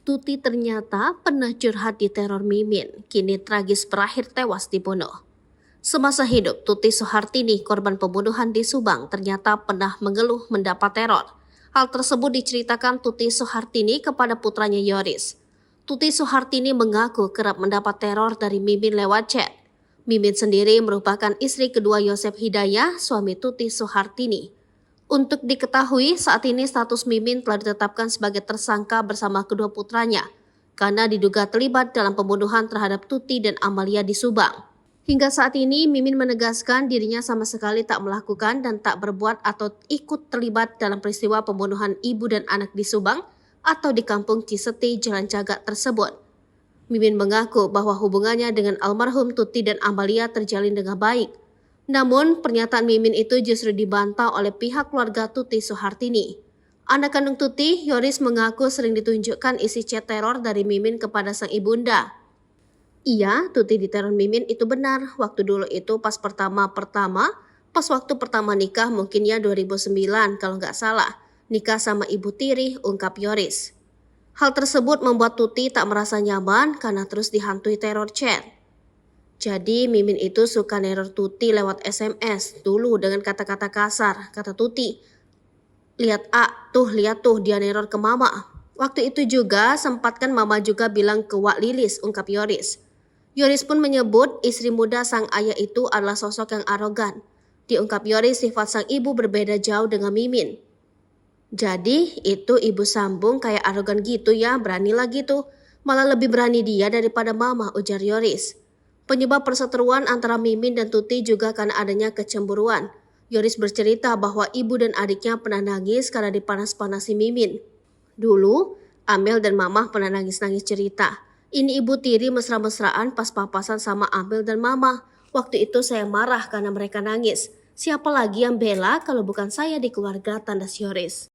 Tuti ternyata pernah curhat di teror Mimin, kini tragis berakhir tewas dibunuh. Semasa hidup, Tuti Soehartini, korban pembunuhan di Subang, ternyata pernah mengeluh mendapat teror. Hal tersebut diceritakan Tuti Soehartini kepada putranya Yoris. Tuti Soehartini mengaku kerap mendapat teror dari Mimin lewat chat. Mimin sendiri merupakan istri kedua Yosep Hidayah, suami Tuti Soehartini. Untuk diketahui, saat ini status Mimin telah ditetapkan sebagai tersangka bersama kedua putranya karena diduga terlibat dalam pembunuhan terhadap Tuti dan Amalia di Subang. Hingga saat ini, Mimin menegaskan dirinya sama sekali tak melakukan dan tak berbuat atau ikut terlibat dalam peristiwa pembunuhan ibu dan anak di Subang atau di kampung Ciseti, Jalan Cagak tersebut. Mimin mengaku bahwa hubungannya dengan almarhum Tuti dan Amalia terjalin dengan baik. Namun, pernyataan Mimin itu justru dibantah oleh pihak keluarga Tuti Soehartini. Anak kandung Tuti, Yoris, mengaku sering ditunjukkan isi chat teror dari Mimin kepada sang ibunda. Iya, Tuti diteror Mimin itu benar. Waktu dulu itu pas waktu pertama nikah, mungkin ya 2009 kalau nggak salah. Nikah sama Ibu Tiri, ungkap Yoris. Hal tersebut membuat Tuti tak merasa nyaman karena terus dihantui teror chat. Jadi Mimin itu suka neror Tuti lewat SMS dulu dengan kata-kata kasar, kata Tuti. Lihat lihat tuh dia neror ke mama. Waktu itu juga sempat kan mama juga bilang ke Wak Lilis, ungkap Yoris. Yoris pun menyebut istri muda sang ayah itu adalah sosok yang arogan. Diungkap Yoris, sifat sang ibu berbeda jauh dengan Mimin. Jadi itu ibu sambung kayak arogan gitu ya, berani lagi tuh. Malah lebih berani dia daripada mama, ujar Yoris. Penyebab perseteruan antara Mimin dan Tuti juga karena adanya kecemburuan. Yoris bercerita bahwa ibu dan adiknya pernah nangis karena dipanas-panasi Mimin. Dulu, Amel dan Mama pernah nangis-nangis cerita. Ini Ibu Tiri mesra-mesraan pas papasan sama Amel dan Mama. Waktu itu saya marah karena mereka nangis. Siapa lagi yang bela kalau bukan saya di keluarga, tandas Yoris.